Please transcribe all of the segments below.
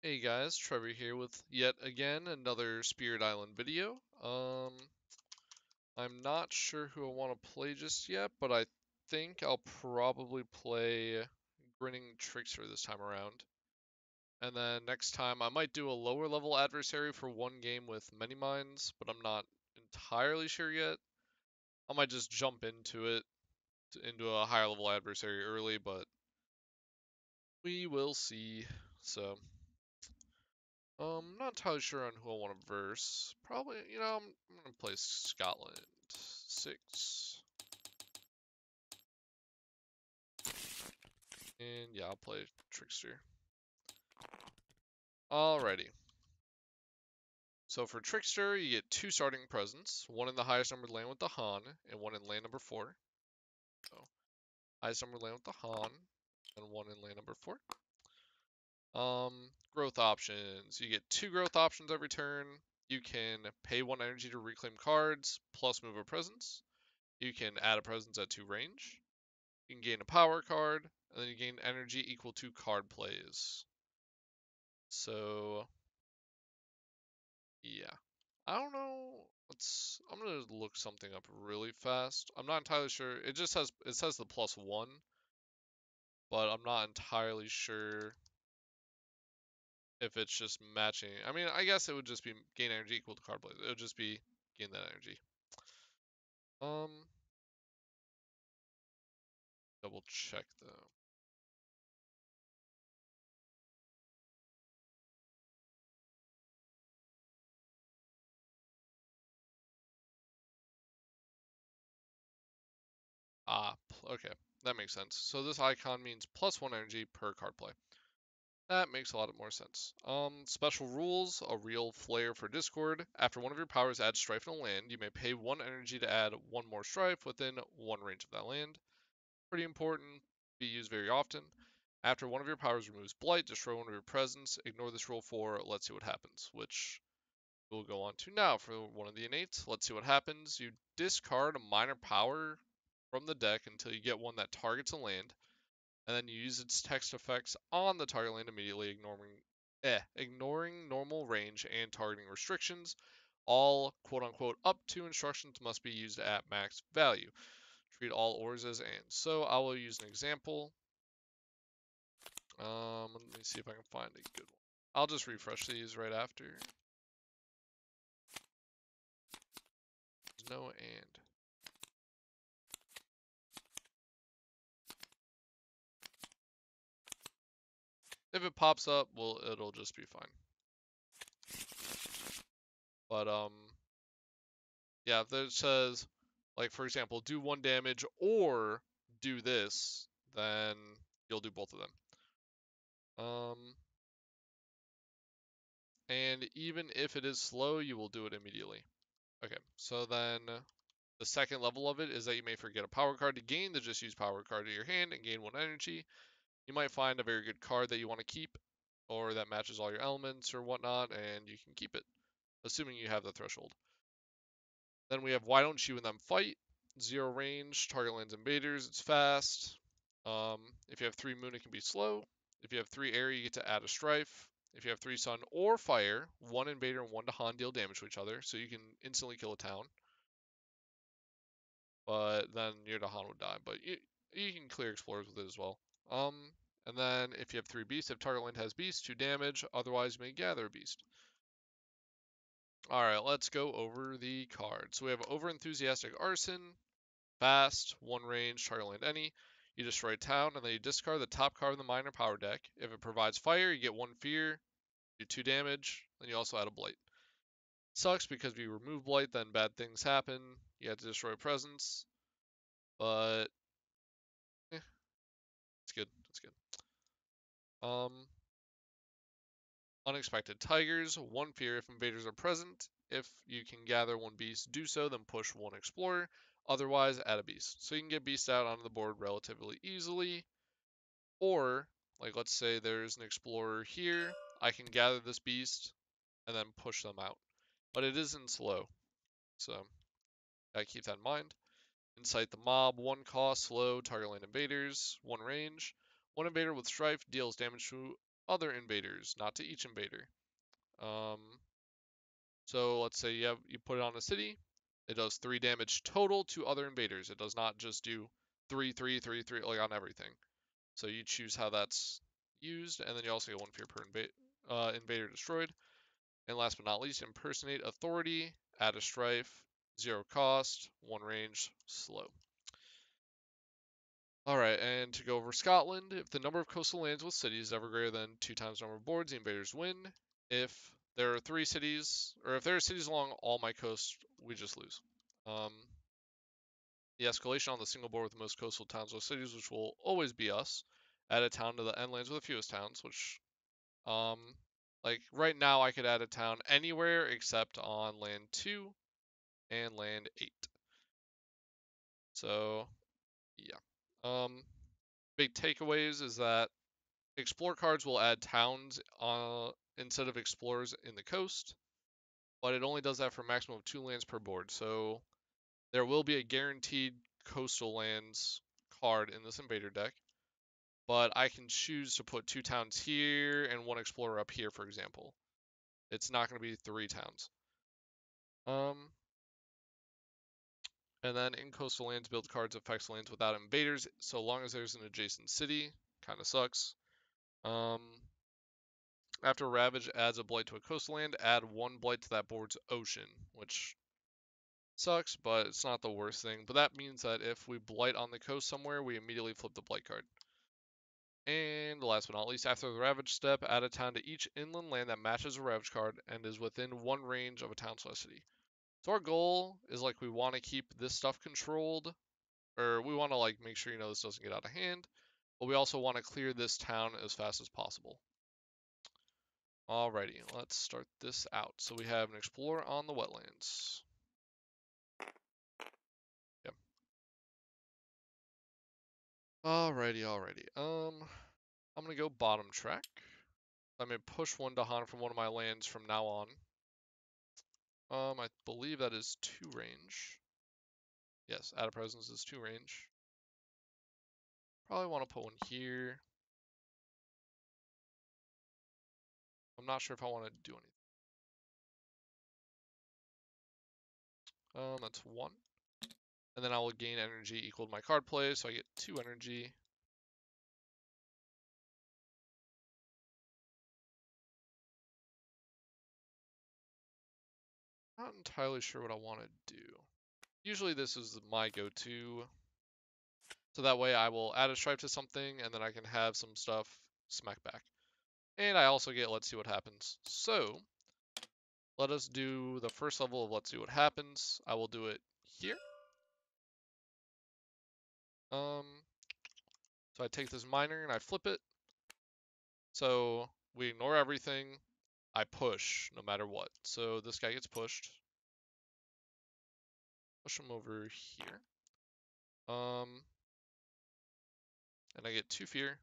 Hey guys, Trevor here with yet again another Spirit Island video. I'm not sure who I want to play just yet, but I think I'll probably play Grinning Trickster this time around. And then next time I might do a lower level adversary for one game with many mines, but I'm not entirely sure yet. I might just jump into it, into a higher level adversary early, but we will see. So, not entirely sure on who I want to verse. Probably, I'm gonna play Scotland. 6. And yeah, I'll play Trickster. Alrighty. So for Trickster, you get 2 starting presents, one in the highest numbered land with the Han, and one in land number 4. So highest numbered land with the Han, and one in land number 4. Growth options. You get 2 growth options every turn. You can pay 1 energy to reclaim cards, plus move a presence. You can add a presence at 2 range. You can gain a power card, and then you gain energy equal to card plays. So, yeah. I don't know. I'm gonna look something up really fast. I'm not entirely sure. It says the +1, but I'm not entirely sure if it's just matching. I mean, I guess it would just be gain energy equal to card plays. It would just be gain that energy. Um, double check though. Okay, that makes sense. So this icon means +1 energy per card play. That makes a lot more sense. Special rules, a real flair for Discord. After one of your powers adds strife in a land, you may pay 1 energy to add 1 more strife within 1 range of that land. Pretty important, be used very often. After one of your powers removes blight, destroy one of your presents. Ignore this rule for let's see what happens, which we'll go on to now for one of the innates. Let's see what happens. You discard a minor power from the deck until you get one that targets a land, and then you use its text effects on the target land immediately, ignoring normal range and targeting restrictions. All quote unquote up to instructions must be used at max value. Treat all ores as ands. So I will use an example. Let me see if I can find a good one. I'll just refresh these right after. There's no and. If it pops up, well, it'll just be fine. But yeah, if it says, like for example, do 1 damage or do this, then you'll do both of them. And even if it is slow, you will do it immediately. Okay, so then the second level of it is that you may forget a power card to gain the just use power card to your hand and gain 1 energy. You might find a very good card that you want to keep or that matches all your elements or whatnot, and you can keep it, assuming you have the threshold. Then we have Why Don't You and Them Fight. 0 range, target lands invaders, it's fast. If you have 3 moon, it can be slow. If you have 3 air, you get to add a strife. If you have 3 sun or fire, 1 invader and 1 Dahan deal damage to each other, so you can instantly kill a town. But then your Dahan would die, but you can clear explorers with it as well. And then if you have 3 beasts, if target land has beast, 2 damage, otherwise you may gather a beast. Alright, let's go over the cards. So we have Overenthusiastic Arson, fast, 1 range, target land any. You destroy a town, and then you discard the top card of the minor power deck. If it provides fire, you get 1 fear, do 2 damage, then you also add a blight. Sucks because if you remove blight, then bad things happen. You have to destroy a presence, but it's good. It's good. Unexpected Tigers, 1 fear if invaders are present. If you can gather 1 beast, do so, then push 1 explorer. Otherwise, add a beast. So you can get beasts out onto the board relatively easily. Or, like let's say there's an explorer here, I can gather this beast and then push them out. But it isn't slow, so gotta keep that in mind. Incite the Mob, 1 cost, slow, target land invaders, 1 range. 1 invader with strife deals damage to other invaders, not to each invader. So let's say you put it on a city, it does 3 damage total to other invaders. It does not just do 3, 3, 3, 3 like on everything. So you choose how that's used, and then you also get 1 fear per invader destroyed. And last but not least, impersonate authority, add a strife, 0 cost, 1 range, slow. Alright, and to go over Scotland, if the number of coastal lands with cities is ever greater than 2 times the number of boards, the invaders win. If there are 3 cities, or if there are cities along all my coast, we just lose. The escalation on the single board with the most coastal towns or cities, which will always be us. Add a town to the end lands with the fewest towns, which, like right now I could add a town anywhere except on land 2 and land 8. So, yeah. Big takeaways is that explore cards will add towns instead of explorers in the coast, but it only does that for a maximum of 2 lands per board. So there will be a guaranteed coastal lands card in this invader deck, but I can choose to put 2 towns here and 1 explorer up here, for example. It's not going to be 3 towns. And then in coastal lands, build cards affects lands without invaders, so long as there's an adjacent city. Kind of sucks. After Ravage adds a blight to a coastal land, add 1 blight to that board's ocean, which sucks, but it's not the worst thing. But that means that if we blight on the coast somewhere, we immediately flip the blight card. And last but not least, after the Ravage step, add a town to each inland land that matches a Ravage card and is within 1 range of a town/city. So our goal is like we want to keep this stuff controlled, or we want to like make sure this doesn't get out of hand, but we also want to clear this town as fast as possible. Alrighty, let's start this out. So we have an explorer on the wetlands. Yep. Alrighty. I'm gonna go bottom track. I'm gonna push 1 Dahan from one of my lands from now on. I believe that is 2 range. Yes, add a presence is 2 range. Probably want to put 1 here. I'm not sure if I want to do anything. That's 1. And then I will gain energy equal to my card play, so I get 2 energy. Not entirely sure what I want to do. Usually this is my go-to. So that way I will add a stripe to something, and then I can have some stuff smack back. And I also get let's see what happens. So let us do the first level of let's see what happens. I will do it here. So I take this miner and I flip it. So we ignore everything. I push no matter what. So this guy gets pushed. Push him over here. And I get 2 fear.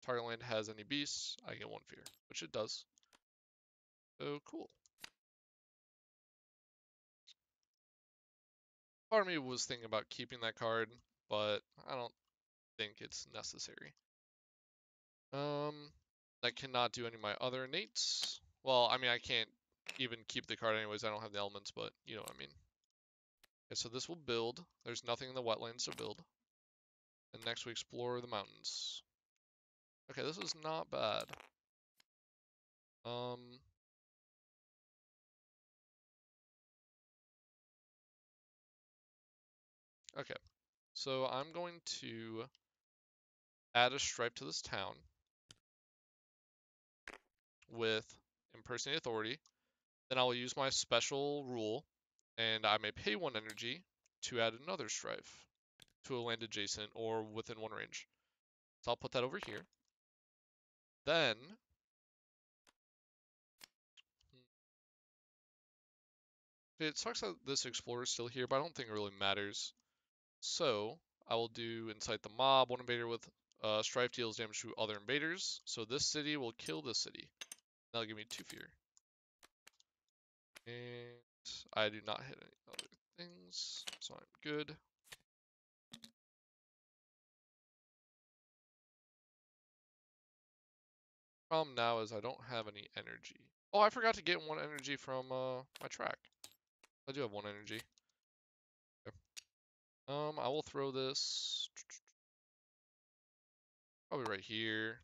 Target land has any beasts, I get 1 fear, which it does. So cool. Part of me was thinking about keeping that card, but I don't think it's necessary. I cannot do any of my other innates. Well, I mean, I can't even keep the card anyways. I don't have the elements, but you know what I mean. Okay, so this will build. There's nothing in the wetlands to build. And next we explore the mountains. Okay, this is not bad. Okay, so I'm going to add a stripe to this town with Impersonate Authority. Then I will use my special rule, and I may pay 1 energy to add another strife to a land adjacent or within 1 range. So I'll put that over here. Then it sucks that this explorer is still here, but I don't think it really matters. So I will do incite the mob. 1 invader with strife deals damage to other invaders. So this city will kill this city. That'll give me 2 fear. And I do not hit any other things, so I'm good. Problem now is I don't have any energy. Oh, I forgot to get one energy from my track. I do have one energy. Okay. I will throw this probably right here.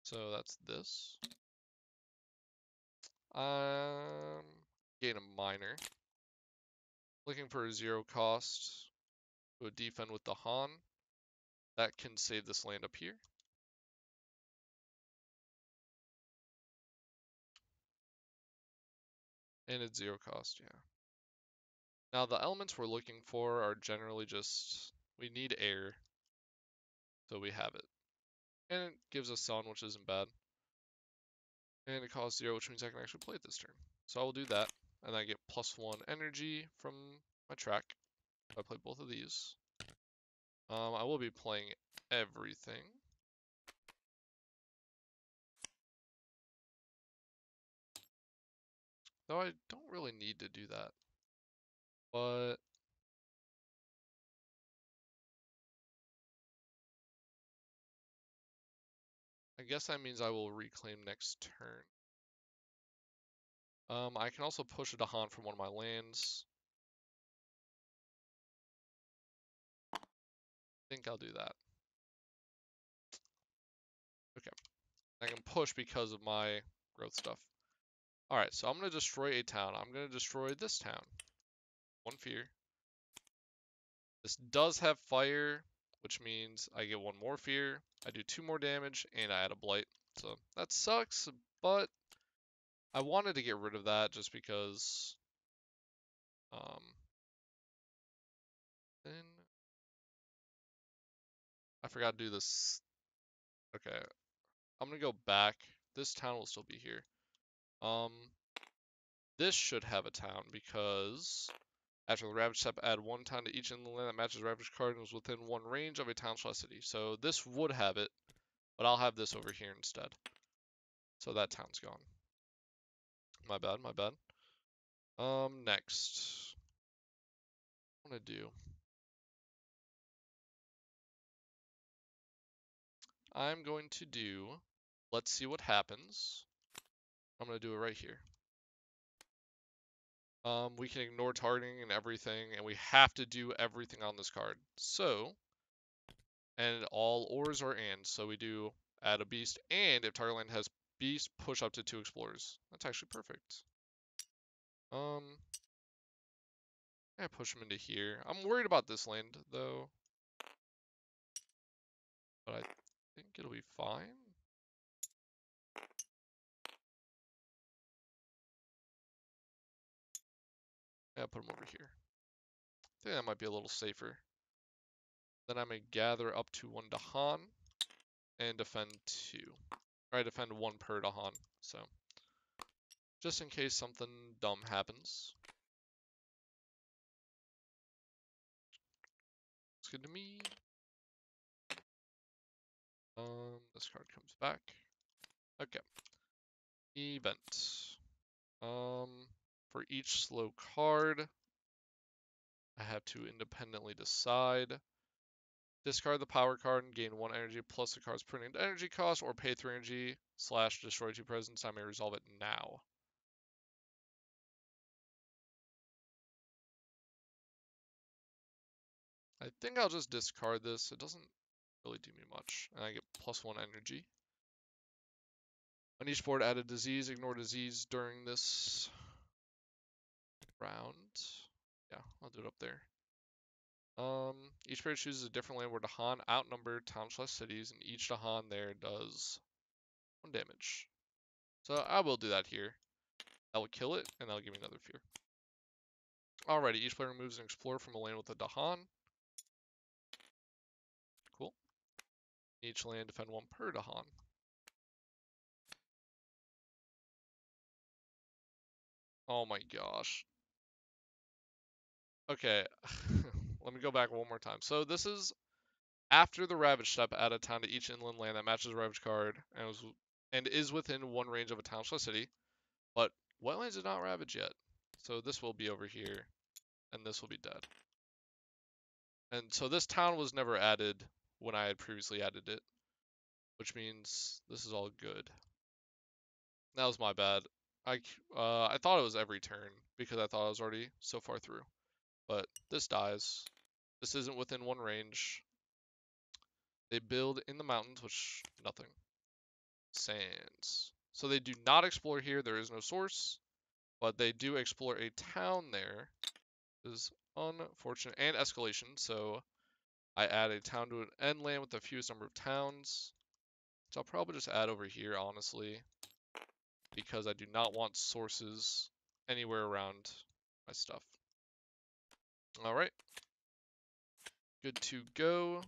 So that's this. Gain a miner. Looking for a 0 cost to a defend with the Han. That can save this land up here. And it's 0 cost, yeah. Now the elements we're looking for are generally just, we need air. So we have it. And it gives us sun, which isn't bad. And it costs 0, which means I can actually play it this turn. So I will do that. And I get +1 energy from my track. If I play both of these. I will be playing everything. Though I don't really need to do that. But I guess that means I will reclaim next turn. I can also push a Dahan from one of my lands. I think I'll do that. Okay. I can push because of my growth stuff. Alright, so I'm going to destroy a town. I'm going to destroy this town. 1 fear. This does have fire, which means I get 1 more fear. I do 2 more damage, and I add a blight. So that sucks, but I wanted to get rid of that just because then I forgot to do this. Okay, I'm gonna go back. This town will still be here. This should have a town because after the Ravage step, add 1 town to each inland land that matches Ravage card and is within 1 range of a town/city. So this would have it, but I'll have this over here instead. So that town's gone. My bad, my bad. Next. What I'm gonna do. I'm going to do, let's see what happens. I'm gonna do it right here. We can ignore targeting and everything, and we have to do everything on this card. So, and all ores are in, so we do add a beast, and if target land has beast, push up to 2 explorers. That's actually perfect. I push them into here. I'm worried about this land, though. But I think it'll be fine. Yeah, put them over here. I think that might be a little safer. Then I'm going to gather up to 1 Dahan and defend 2. Or I defend 1 per Dahan, so. Just in case something dumb happens. Looks good to me. This card comes back. Okay. Event. For each slow card, I have to independently decide. Discard the power card and gain 1 energy plus the card's printed energy cost, or pay 3 energy / destroy 2 presents. I may resolve it now. I think I'll just discard this. It doesn't really do me much. And I get +1 energy. On each board, add a disease. Ignore disease during this round. Yeah, I'll do it up there. Each player chooses a different land where Dahan outnumber town/cities, and each Dahan there does 1 damage. So I will do that here. That will kill it, and that'll give me another fear. Alrighty, each player removes an explorer from a land with a Dahan. Cool. Each land defend 1 per Dahan. Oh my gosh. Okay, let me go back one more time. So this is after the Ravage step, add a town to each inland land that matches the Ravage card and is within 1 range of a town/city. But wetlands is not Ravage yet. So this will be over here, and this will be dead. And so this town was never added when I had previously added it, which means this is all good. That was my bad. I thought it was every turn because I thought I was already so far through, but this dies. This isn't within one range. They build in the mountains, which nothing. Sands. So they do not explore here. There is no source, but they do explore a town there. This is unfortunate and escalation. So I add a town to an end land with the fewest number of towns. So I'll probably just add over here, honestly, because I do not want sources anywhere around my stuff. All right, good to go.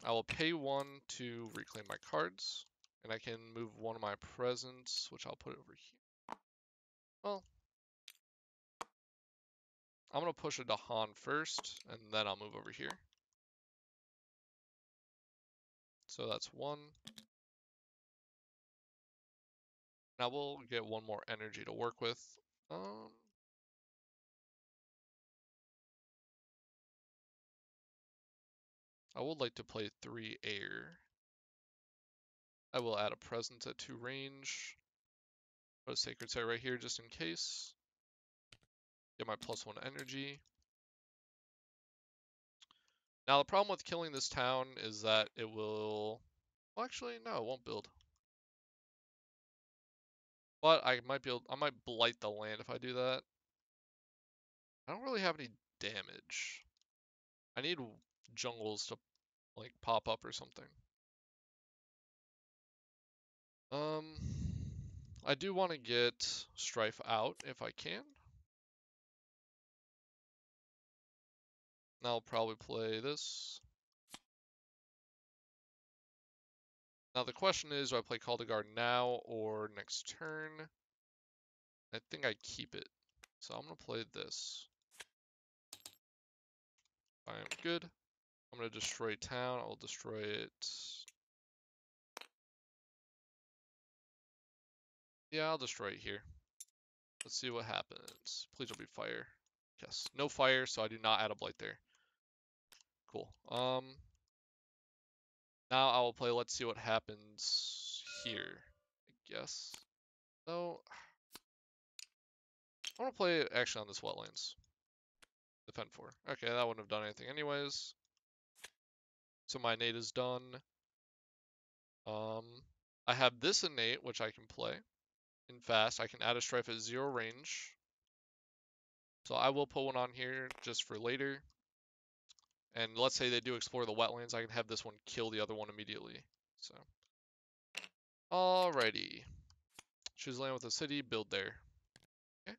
I will pay 1 to reclaim my cards, and I can move one of my presents, which I'll put over here. Well, I'm going to push a Dahan first, and then I'll move over here. So that's 1. Now we'll get 1 more energy to work with. I would like to play 3 air. I will add a presence at 2 range. Put a sacred site right here just in case. Get my +1 energy. Now the problem with killing this town is that it will... Well, actually, no, it won't build. But I might blight the land if I do that. I don't really have any damage. I need jungles to like pop up or something. I do want to get Strife out if I can. Now I'll probably play this. Now the question is, do I play Call to Guard now or next turn? I think I keep it. So I'm going to play this. I am good. I'm going to destroy town. I'll destroy it. Yeah, I'll destroy it here. Let's see what happens. Please don't be fire. Yes, no fire, so I do not add a blight there. Cool. Now I will play Let's See What Happens here, I guess. No. I want to play it actually on this wetlands. Defend 4. Okay, that wouldn't have done anything anyways. So my innate is done. I have this innate, which I can play. In fast, I can add a strife at 0 range. So I will put one on here just for later. And let's say they do explore the wetlands, I can have this one kill the other one immediately. So, alrighty. Choose land with a city, build there. Okay.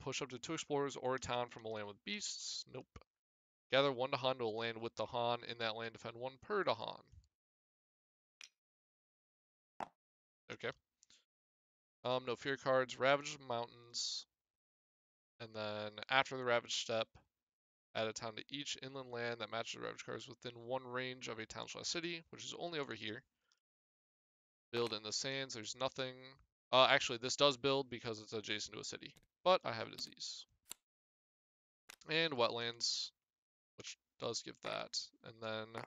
Push up to 2 explorers or a town from a land with beasts. Nope. Gather 1 Dahan to a land with Dahan. In that land, defend 1 per Dahan. Okay. No fear cards. Ravage mountains. And then after the Ravage step, add a town to each inland land that matches the Ravage cards within 1 range of a town/city, which is only over here. Build in the sands. There's nothing. Actually, this does build because it's adjacent to a city, but I have a disease. And wetlands, which does give that. And then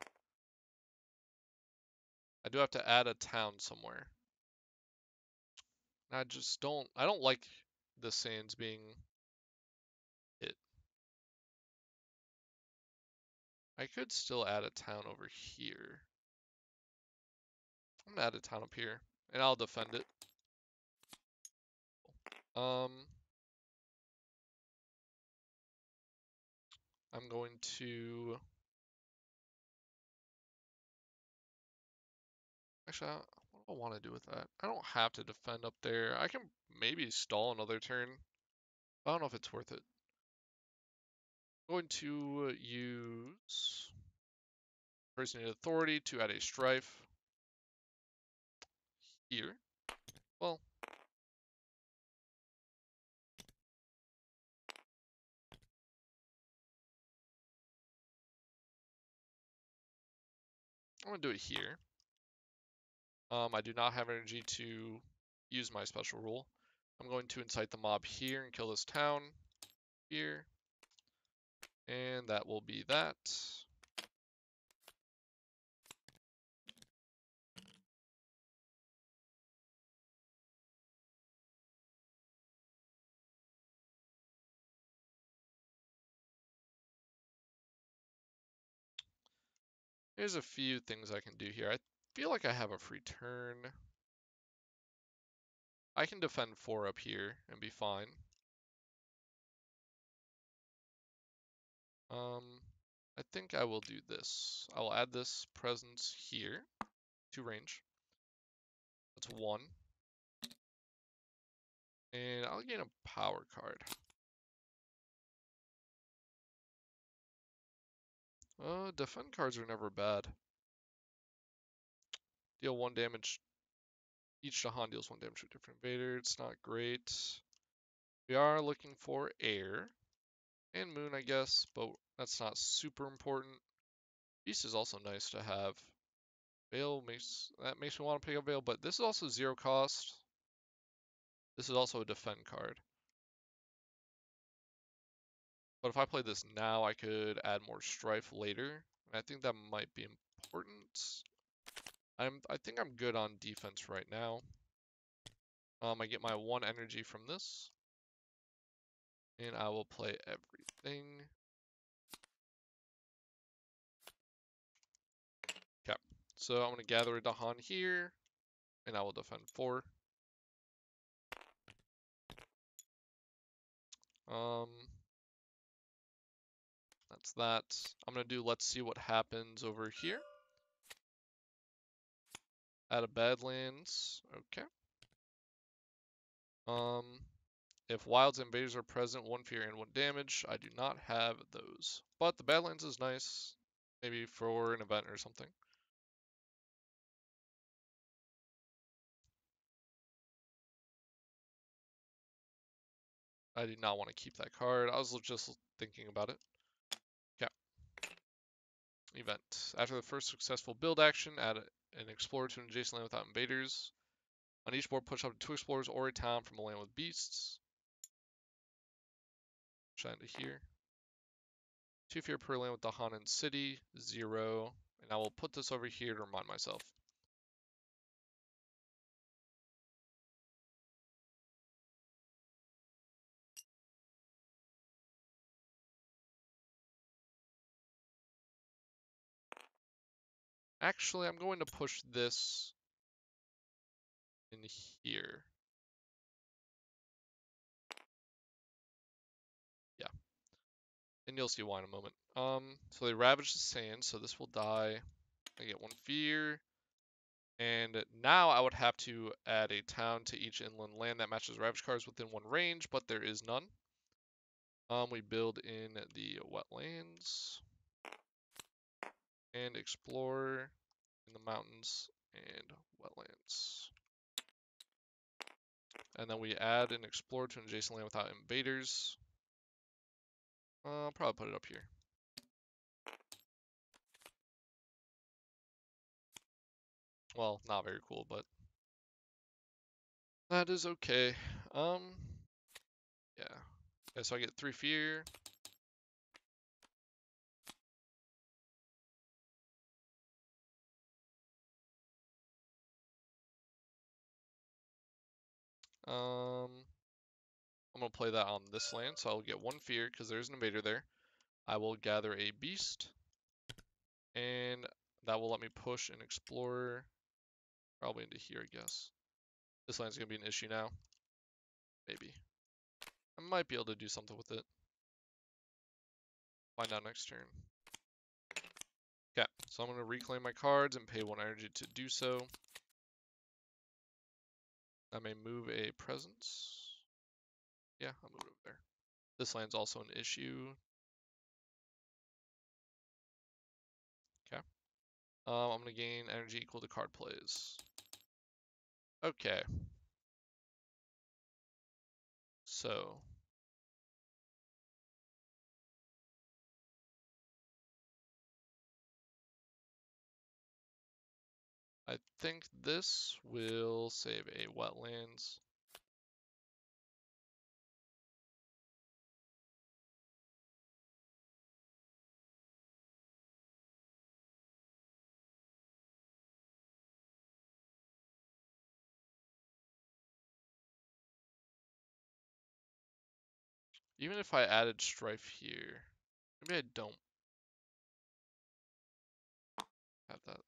I do have to add a town somewhere. I don't like the sands being hit. I could still add a town over here. I'm gonna add a town up here, and I'll defend it. I'm going to... Actually, what do I want to do with that? I don't have to defend up there. I can maybe stall another turn. I don't know if it's worth it. I'm going to use Person in Authority to add a strife here. Well, I'm going to do it here. I do not have energy to use my special rule. I'm going to incite the mob here and kill this town here. And that will be that. Here's a few things I can do here. I feel like I have a free turn. I can defend 4 up here and be fine. I think I will do this. I will add this presence here to range. That's 1. And I'll gain a power card. Defend cards are never bad. Deal 1 damage. Each Jahan deals 1 damage to a different invader. It's not great. We are looking for air. And moon, I guess, but that's not super important. Beast is also nice to have. Veil makes me want to pick up Veil, but this is also 0 cost. This is also a defend card. But if I play this now, I could add more strife later. And I think that might be important. I think I'm good on defense right now. I get my 1 energy from this. And I will play everything. Okay. So I'm going to gather a Dahan here. And I will defend 4. That's that. I'm going to do let's see what happens over here. Add a Badlands. Okay. If Wilds and Invaders are present, 1 fear and 1 damage. I do not have those. But the Badlands is nice. Maybe for an event or something. I do not want to keep that card. I was just thinking about it. Okay. Event. After the first successful build action, add an Explorer to an adjacent land without invaders. On each board, push up to 2 Explorers or a town from a land with beasts. Shine to here. 2 fear per land with the Hanan City, 0. And I will put this over here to remind myself. Actually, I'm going to push this in here. Yeah. And you'll see why in a moment. So they ravage the sand, so this will die. I get 1 fear. And now I would have to add a town to each inland land that matches ravage cards within 1 range, but there is none. We build in the wetlands and explore in the mountains and wetlands. And then we add an explorer to an adjacent land without invaders. I'll probably put it up here. Well, not very cool, but that is okay. Yeah. Okay, so I get 3 fear. I'm gonna play that on this land, so I'll get 1 fear because there's an invader there. I will gather a beast, and that will let me push an explorer probably into here, I guess. This land's gonna be an issue now. Maybe. I might be able to do something with it. Find out next turn. Okay, so I'm gonna reclaim my cards and pay 1 energy to do so. I may move a presence. Yeah, I'll move it over there. This land's also an issue. Okay. I'm gonna gain energy equal to card plays. Okay. So I think this will save a wetlands. Even if I added strife here, maybe I don't.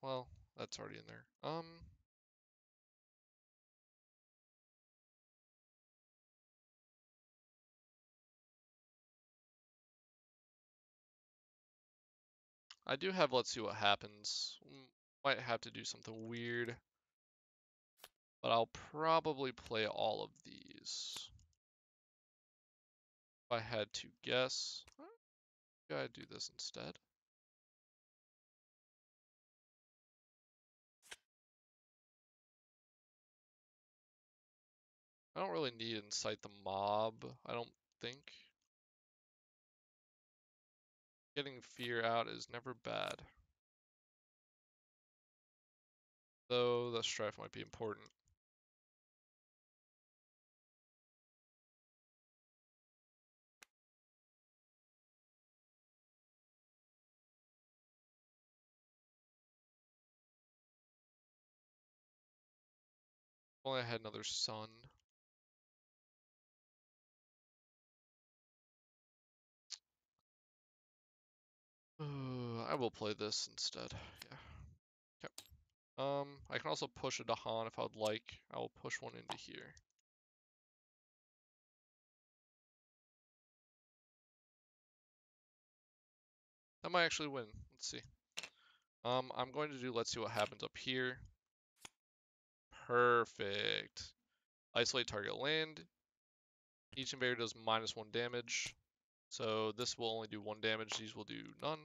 well, that's already in there. I do have let's see what happens. Might have to do something weird, but I'll probably play all of these. If I had to guess, I'd do this instead. I don't really need incite the mob, I don't think. Getting fear out is never bad. Though the strife might be important. Only I had another sun. I will play this instead. Yeah. Okay. I can also push a Dahan if I would like. I will push one into here. That might actually win. Let's see. I'm going to do, let's see what happens up here. Perfect. Isolate target land. Each invader does -1 damage. So this will only do 1 damage. These will do none.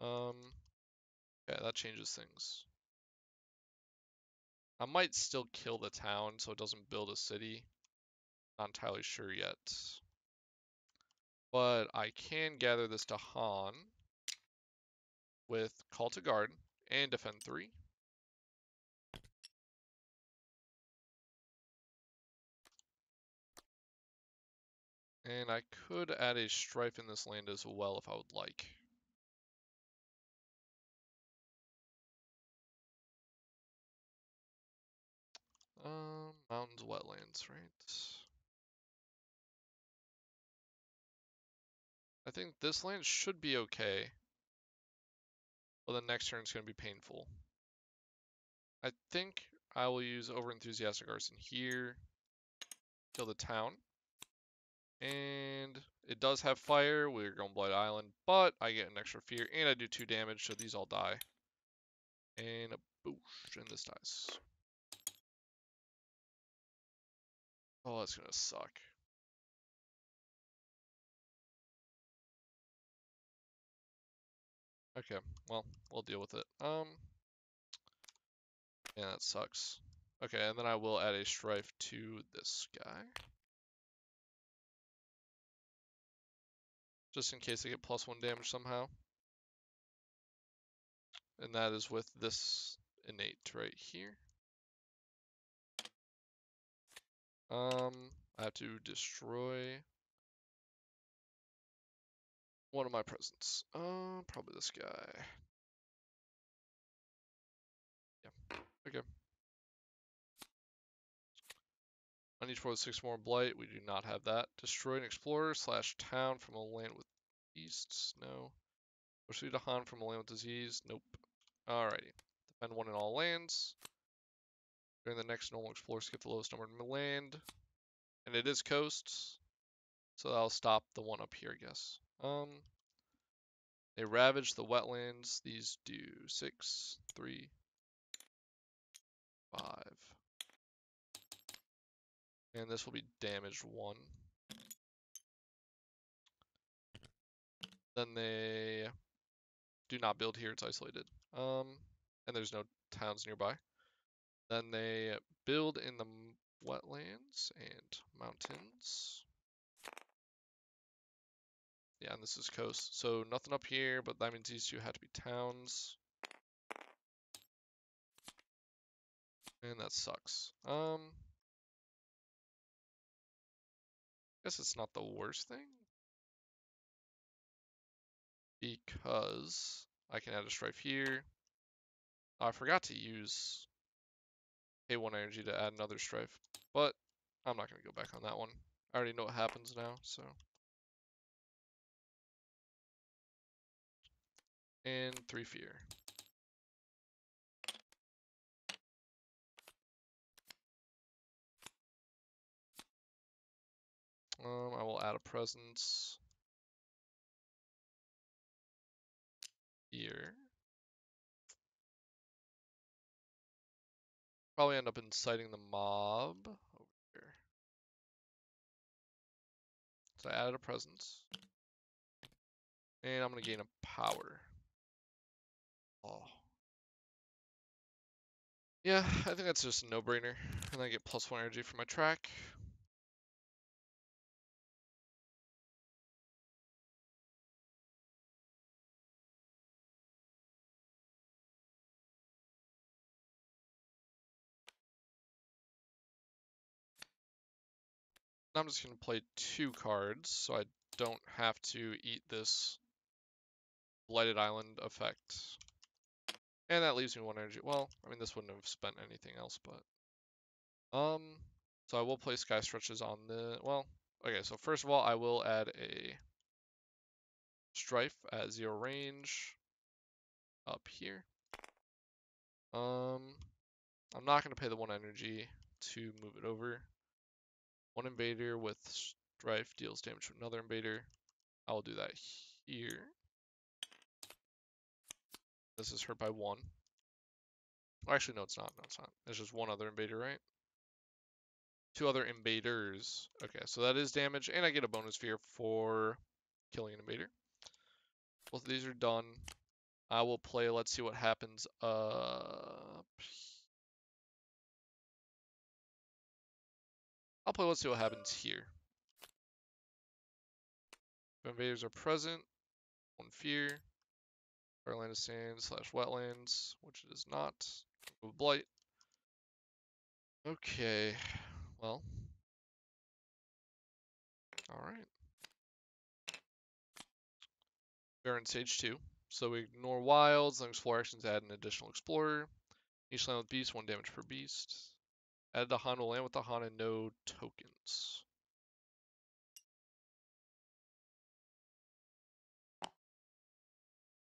Yeah, that changes things. I might still kill the town so it doesn't build a city. Not entirely sure yet. But I can gather this to Han with Call to Guard and Defend 3. And I could add a strife in this land as well if I would like. Mountains, wetlands, right? I think this land should be okay. But the next turn is going to be painful. I think I will use Overenthusiastic Arson here. Kill the town. And it does have fire. We're going Blight Island, but I get an extra fear, and I do 2 damage, so these all die. And a boosh, and this dies. Oh, that's gonna suck. Okay, well, we'll deal with it. Yeah, that sucks. Okay, and then I will add a strife to this guy. Just in case I get +1 damage somehow. And that is with this innate right here. I have to destroy one of my presents. Probably this guy. Yeah, okay. On each board with 6 more blight, we do not have that. Destroy an explorer / town from a land with beasts. No. Pursue a Han from a land with disease. Nope. Alrighty. Defend 1 in all lands. During the next normal explorer, skip the lowest number in land. And it is coast. So that'll stop the one up here, I guess. They ravage the wetlands. These do 6, 3, 5. And this will be damaged 1. Then they do not build here, it's isolated. And there's no towns nearby. Then they build in the wetlands and mountains. Yeah, and this is coast. So nothing up here, but that means these two had to be towns. And that sucks. Guess it's not the worst thing. Because I can add a strife here. Oh, I forgot to use A1 energy to add another strife, but I'm not going to go back on that one. I already know what happens now, so. and 3 fear. I will add a presence here. Probably end up inciting the mob over here. So I added a presence. And I'm going to gain a power. Oh. Yeah, I think that's just a no-brainer. And I get +1 energy for my track. I'm just going to play 2 cards, so I don't have to eat this Blighted Island effect. And that leaves me 1 energy. Well, I mean, this wouldn't have spent anything else, but... So I will play Sky Stretches on the... Well, okay, so first of all, I will add a Strife at 0 range up here. I'm not going to pay the 1 energy to move it over. 1 invader with Strife deals damage to another invader. I will do that here. This is hurt by 1. Well, actually, no, it's not. No, it's not. It's just 1 other invader, right? 2 other invaders. Okay, so that is damage, and I get a bonus fear for killing an invader. Both of these are done. I will play, let's see what happens. I'll play, let's see what happens here. If invaders are present, 1 fear. Farland is sand / wetlands, which it is not. Move blight. Okay, well. Alright. Baron stage 2. So we ignore wilds, and explore actions add an additional explorer. Each land with beast, 1 damage per beast. Add the Han will land with the Han and no tokens.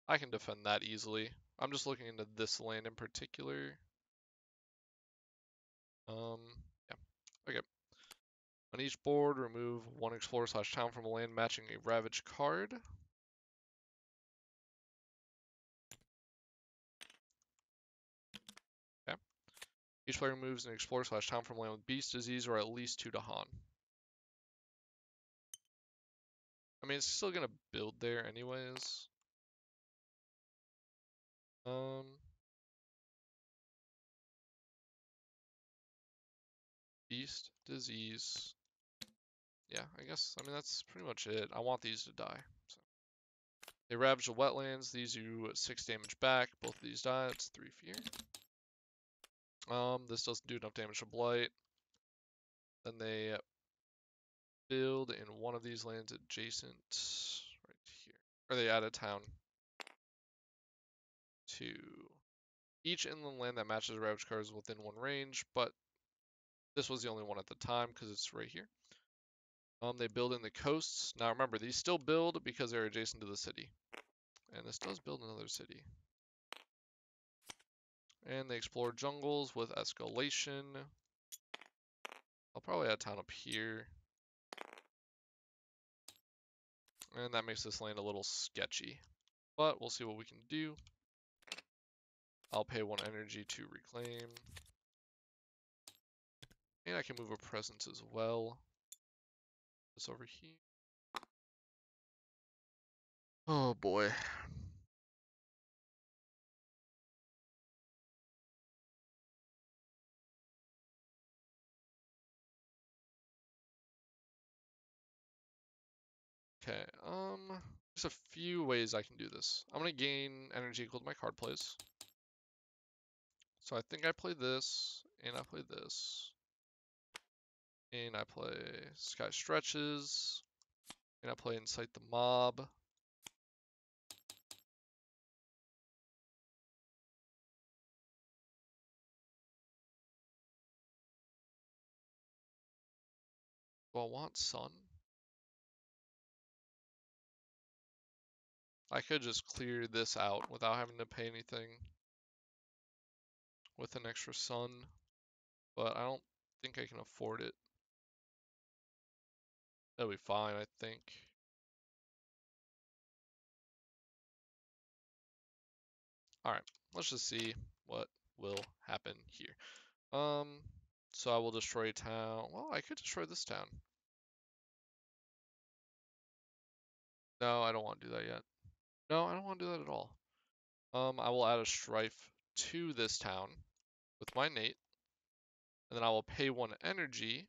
I can defend that easily. I'm just looking into this land in particular. Yeah. Okay. On each board, remove 1 explorer / town from a land matching a Ravage card. Okay. Each player removes an explorer / town from land with beast disease or at least 2 to Han. I mean, it's still gonna build there anyways. Beast disease. Yeah, I guess, I mean, that's pretty much it. I want these to die. So. They ravage the wetlands. These do 6 damage back. Both of these die. It's 3 fear. This doesn't do enough damage to blight. Then they build in one of these lands adjacent right here. Or they add a town to each inland land that matches the ravage card is within 1 range, but this was the only one at the time because it's right here. They build in the coasts. Now remember, these still build because they're adjacent to the city. And this does build another city. And they explore jungles with escalation. I'll probably add a town up here. And that makes this land a little sketchy. But we'll see what we can do. I'll pay 1 energy to reclaim. And I can move a presence as well. This over here. Oh boy. Okay, there's a few ways I can do this. I'm gonna gain energy equal to my card plays. So I think I play this, and I play this. And I play Sky Stretches. And I play Incite the Mob. Do I want Sun? I could just clear this out without having to pay anything with an extra sun, but I don't think I can afford it. That'll be fine, I think. Alright, let's just see what will happen here. So I will destroy a town. Well, I could destroy this town. No, I don't want to do that yet. No, I don't want to do that at all. I will add a strife to this town with my Nate, and then I will pay 1 energy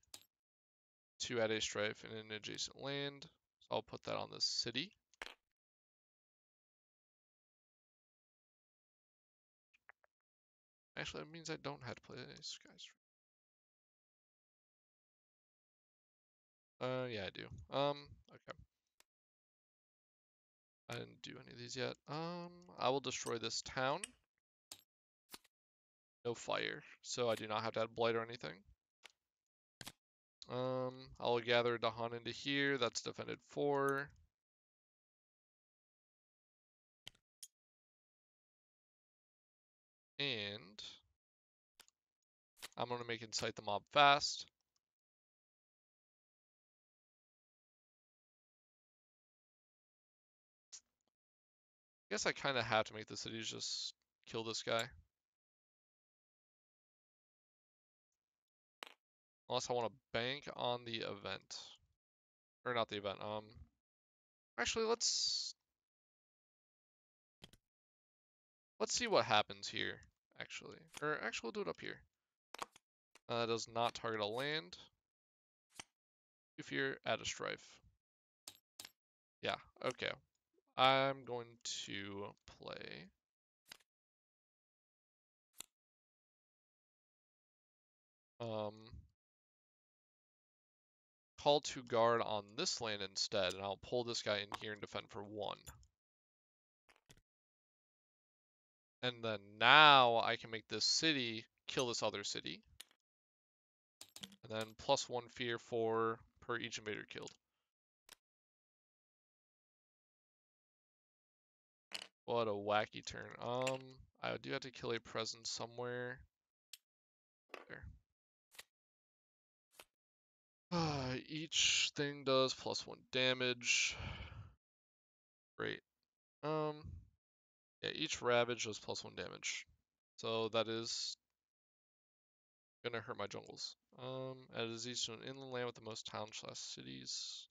to add a strife in an adjacent land. So I'll put that on this city. Actually, that means I don't have to play any skies. Yeah, I do. Okay. I didn't do any of these yet. I will destroy this town. No fire, so I do not have to add blight or anything. I'll gather Dahan into here. That's defended 4. And I'm gonna make incite the mob fast. I guess I kind of have to make the cities just kill this guy. Unless I want to bank on the event. Or not the event, actually let's see what happens here, actually. Or actually we'll do it up here. Does not target a land. If you're at a strife. Yeah, okay. I'm going to play call to guard on this land instead, and I'll pull this guy in here and defend for 1. And then now I can make this city kill this other city. And then +1 fear for per each invader killed. What a wacky turn. I do have to kill a presence somewhere. There. Each thing does +1 damage. Great. Yeah, each ravage does +1 damage. So that is gonna hurt my jungles. It is each to an inland land with the most towns/cities.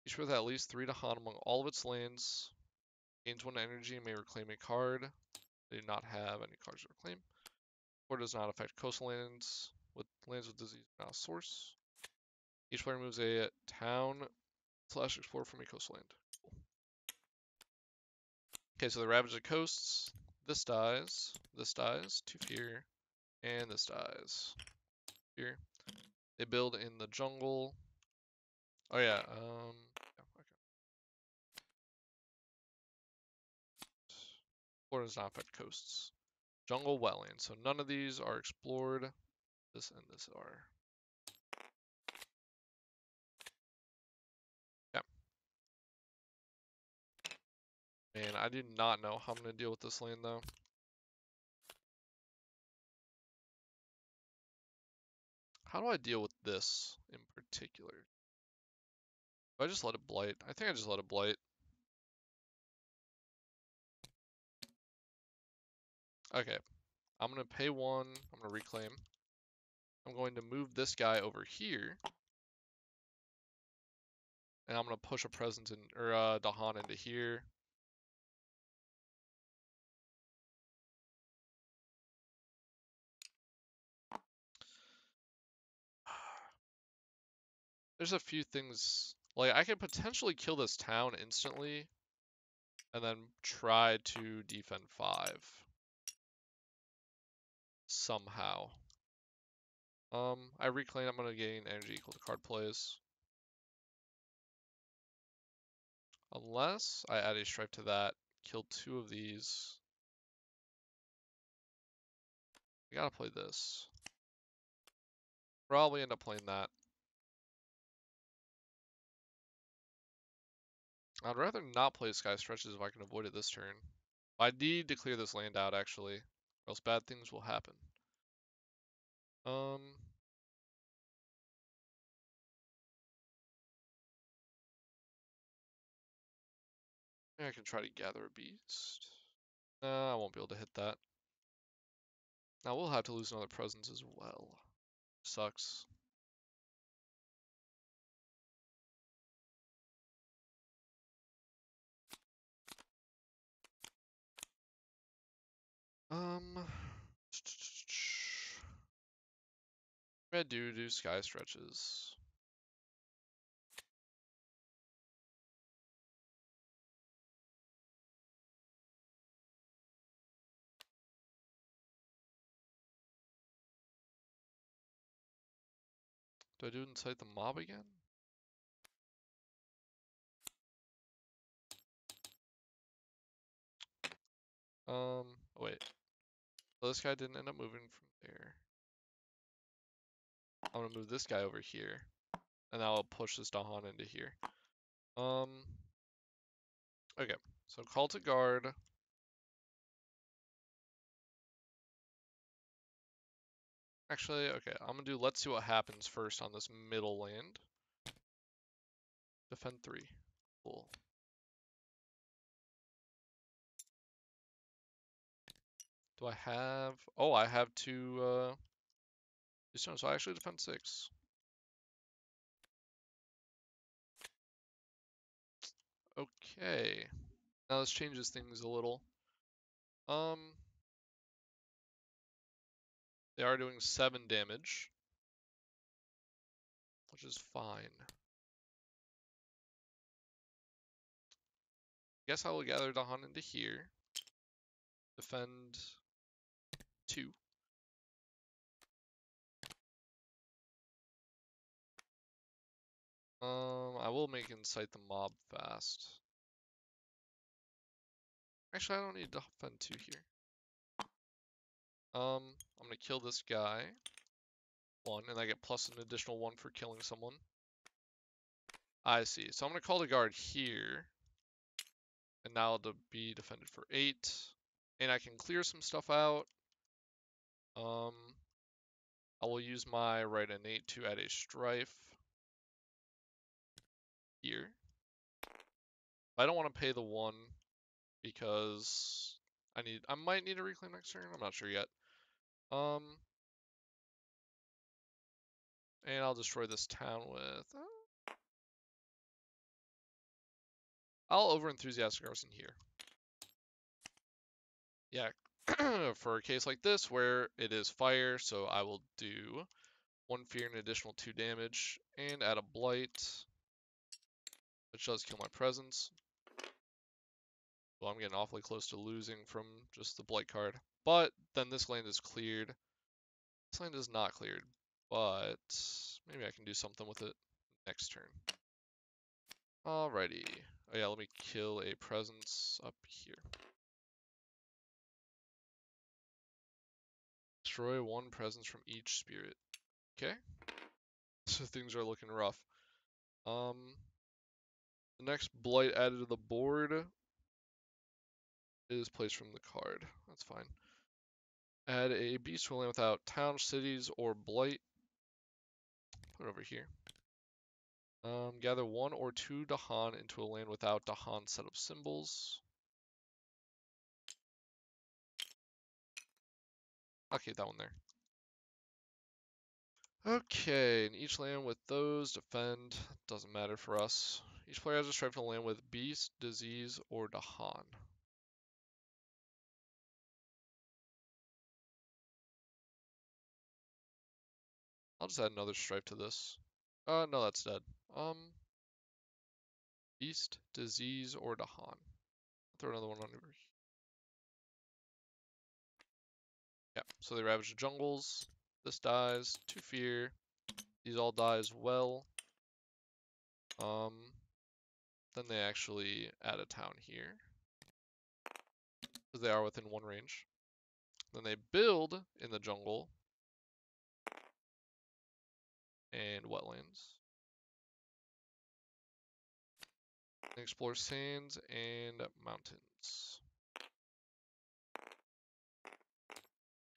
Each with at least 3 Dahan among all of its lands. Gains 1 energy and may reclaim a card. They do not have any cards to reclaim. Or does not affect coastal lands with disease not a source. Each player moves a town/explore from a coastal land. Okay, so they ravage the coasts. This dies. 2 fear. And this dies. Fear. They build in the jungle. Oh yeah, yeah, okay. Or does not affect coasts. Jungle wetlands. So none of these are explored. This and this are. Yeah. Man, I do not know how I'm going to deal with this land though. How do I deal with this in particular? Do I just let it blight? I think I just let it blight. Okay. I'm going to pay 1. I'm going to reclaim. I'm going to move this guy over here. And I'm going to push a presence in, or Dahan into here. There's a few things, like I could potentially kill this town instantly and then try to defend 5 somehow. I reclaim, I'm going to gain energy equal to card plays. Unless I add a stripe to that, kill 2 of these. I gotta play this. Probably end up playing that. I'd rather not play Sky Stretches if I can avoid it this turn. I need to clear this land out, actually, or else bad things will happen. Um, Maybe I can try to gather a beast. No, I won't be able to hit that. Now we'll have to lose another presence as well. Sucks. Um, I do Sky Stretches. Do I do it inside the mob again? Wait. Well, this guy didn't end up moving from there. I'm gonna move this guy over here, and now I'll push this Dahan into here. Okay. So call to guard. Actually, okay. I'm gonna do. Let's see what happens first on this middle land. Defend 3. Cool. Do I have? Oh, I have two stones, so I actually defend 6. Okay. Now this changes things a little. Um, they are doing 7 damage, which is fine. Guess I will gather Dahan into here. Defend 2. I will make incite the mob fast. Actually, I don't need to defend 2 here. I'm gonna kill this guy. 1, and I get plus an additional 1 for killing someone. I see. So I'm gonna call the guard here. And now it'll be defended for 8. And I can clear some stuff out. I will use my right innate to add a strife here. I don't want to pay the 1 because I might need a reclaim next turn. I'm not sure yet. And I'll destroy this town with. I'll over enthusiastic arson here. Yeah, for a case like this where it is fire, so I will do 1 fear and additional 2 damage and add a blight, which does kill my presence. Well, I'm getting awfully close to losing from just the blight card. But then this land is cleared. This land is not cleared, but maybe I can do something with it next turn. Alrighty. Oh yeah, let me kill a presence up here. Destroy 1 presence from each spirit. Okay. So things are looking rough. The next blight added to the board is placed from the card. That's fine. Add a beast to a land without town, cities, or blight. Put it over here. Gather 1 or 2 Dahan into a land without Dahan setup symbols. I'll keep that one there. Okay, and each land with those defend. Doesn't matter for us. Each player has a strife to land with beast, disease, or Dahan. I'll just add another stripe to this. No, that's dead. Beast, disease, or Dahan. Throw another one on over. Yeah, so they ravage the jungles. This dies. 2 fear. These all die as well. Then they actually add a town here, because they are within 1 range. Then they build in the jungle and wetlands. Explore sands and mountains.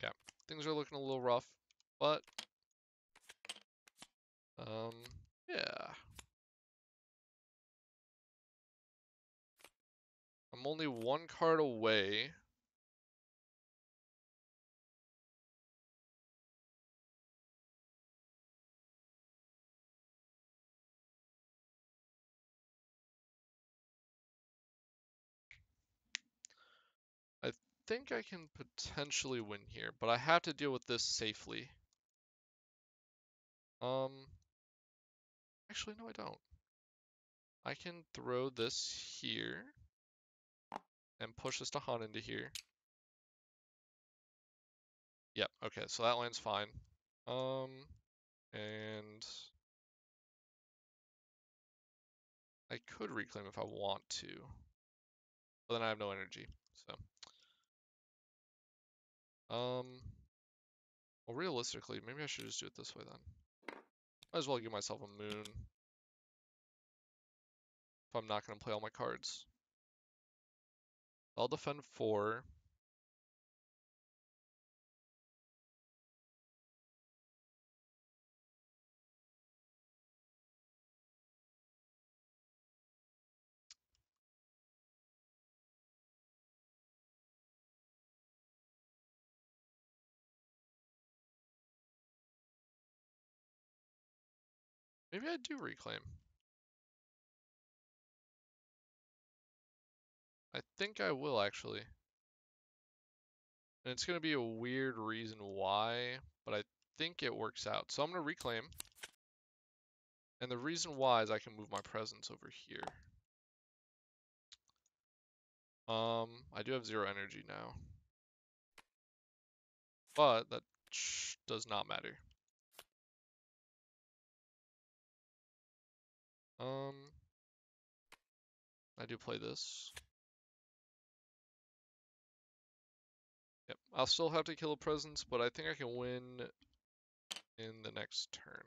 Yeah, things are looking a little rough, but yeah. I'm only one card away. I think I can potentially win here, but I have to deal with this safely. Actually, no, I don't. I can throw this here and push this Dahan into here. Yep, okay, so that land's fine. And I could reclaim if I want to, but then I have no energy, so. Well, realistically, maybe I should just do it this way then. Might as well give myself a moon if I'm not going to play all my cards. I'll defend 4. Maybe I do reclaim. I think I will actually. And it's going to be a weird reason why, but I think it works out. So I'm going to reclaim. And the reason why is I can move my presence over here. I do have 0 energy now. But that does not matter. I do play this. Yep, I'll still have to kill a presence, but I think I can win in the next turn.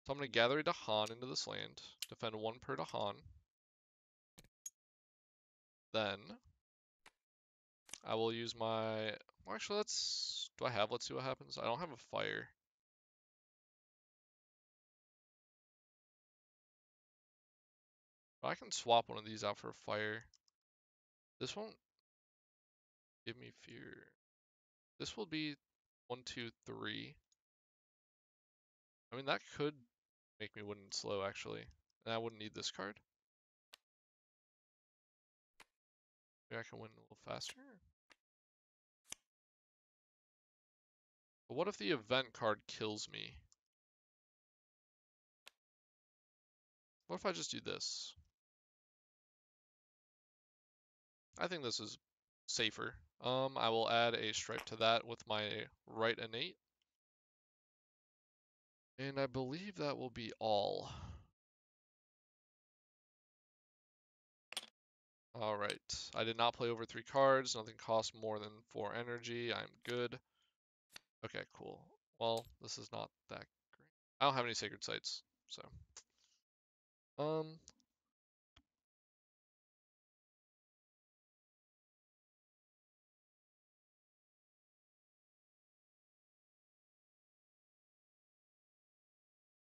So I'm going to gather a Dahan into this land, defend 1 per Dahan. Then I will use my, well, actually let's see what happens. I don't have a fire. But I can swap one of these out for a fire. This won't give me fear. This will be 1, 2, 3. I mean, that could make me win in slow, actually. And I wouldn't need this card. Maybe I can win a little faster. But what if the event card kills me? What if I just do this? I think this is safer. I will add a stripe to that with my right innate. And I believe that will be all. Alright, I did not play over 3 cards, nothing costs more than 4 energy, I'm good. Okay, cool. Well, this is not that great. I don't have any sacred sites, so.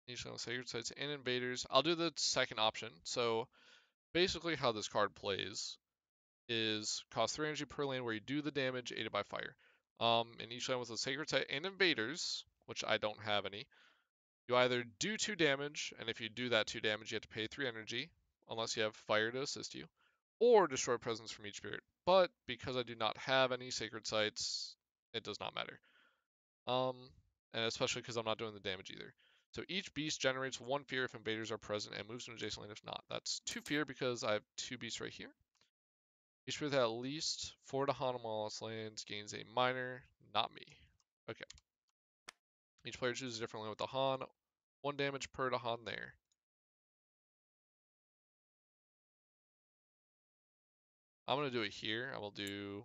Each one with sacred sites and invaders. I'll do the second option. So basically how this card plays is cost 3 energy per lane where you do the damage aided by fire. And each land with a sacred site and invaders, which I don't have any, you either do 2 damage, and if you do that 2 damage, you have to pay 3 energy, unless you have fire to assist you, or destroy presence from each spirit. But because I do not have any sacred sites, it does not matter. And especially because I'm not doing the damage either. So each beast generates 1 fear if invaders are present and moves to an adjacent land if not. That's 2 fear because I have 2 beasts right here. Each with at least 4 Dahan on lands gains a minor, not me. Okay. Each player chooses a different land with Dahan. 1 damage per Dahan there. I'm going to do it here. I will do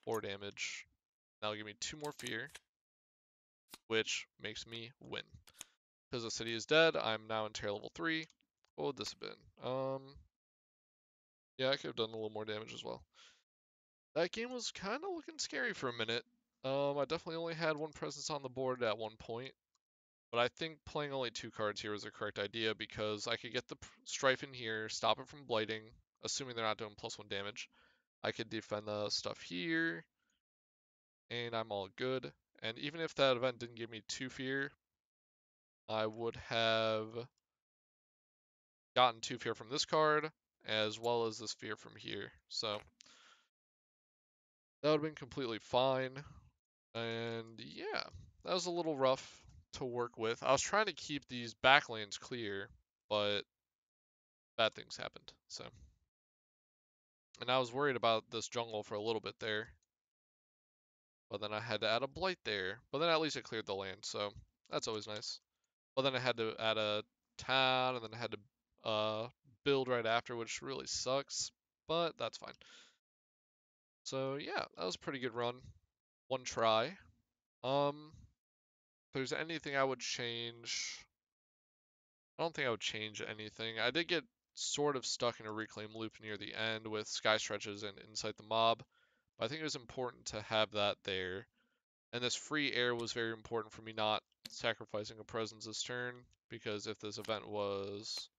4 damage. That'll give me 2 more fear, which makes me win. Because the city is dead, I'm now in tier level 3. What would this have been? Yeah, I could have done a little more damage as well. That game was kind of looking scary for a minute. I definitely only had one presence on the board at one point, but I think playing only 2 cards here was the correct idea because I could get the Strife in here, stop it from blighting, assuming they're not doing +1 damage. I could defend the stuff here, and I'm all good. And even if that event didn't give me 2 fear, I would have gotten 2 fear from this card, as well as this fear from here. So that would have been completely fine. And yeah, that was a little rough to work with. I was trying to keep these backlands clear, but bad things happened. So, and I was worried about this jungle for a little bit there, but then I had to add a blight there. But then at least it cleared the land, so that's always nice. But then I had to add a town, and then I had to build right after, which really sucks, but that's fine. So yeah, that was a pretty good run. One try. If there's anything I would change, I don't think I would change anything. I did get sort of stuck in a reclaim loop near the end with sky stretches and incite the mob, but I think it was important to have that there. And this free air was very important for me not sacrificing a presence this turn, because if this event was,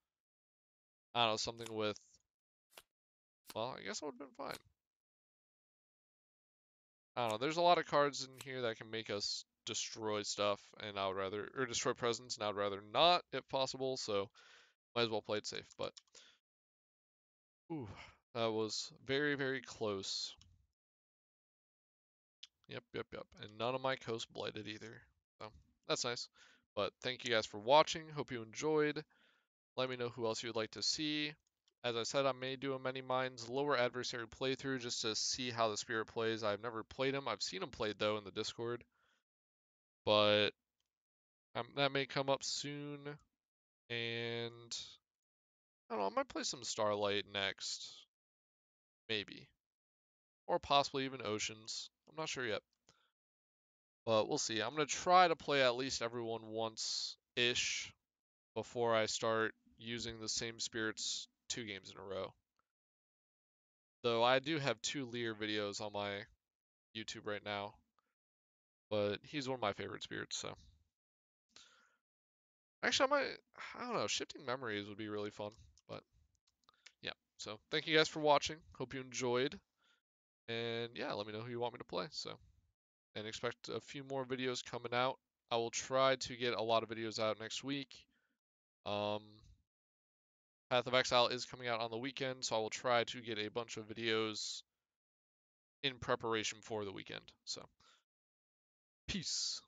I don't know, something with, well, I guess I would have been fine. I don't know, there's a lot of cards in here that can make us destroy stuff, and I would rather, or destroy presence, and I would rather not if possible, so might as well play it safe, but ooh, that was very, very close. Yep. And none of my coast blighted either. So that's nice. But thank you guys for watching. Hope you enjoyed. Let me know who else you'd like to see. As I said, I may do a Many Minds lower adversary playthrough just to see how the Spirit plays. I've never played him. I've seen him played though in the Discord. But that may come up soon. And I don't know, I might play some Starlight next. Maybe. Or possibly even Oceans. I'm not sure yet. But we'll see. I'm going to try to play at least everyone once-ish before I start using the same spirits 2 games in a row. Though I do have 2 Lear videos on my YouTube right now. But he's one of my favorite spirits, so. Actually, I don't know, shifting memories would be really fun. But yeah, so thank you guys for watching. Hope you enjoyed. And yeah, let me know who you want me to play. So, and expect a few more videos coming out. I will try to get a lot of videos out next week. Um, Path of Exile is coming out on the weekend, so I will try to get a bunch of videos in preparation for the weekend. So, peace.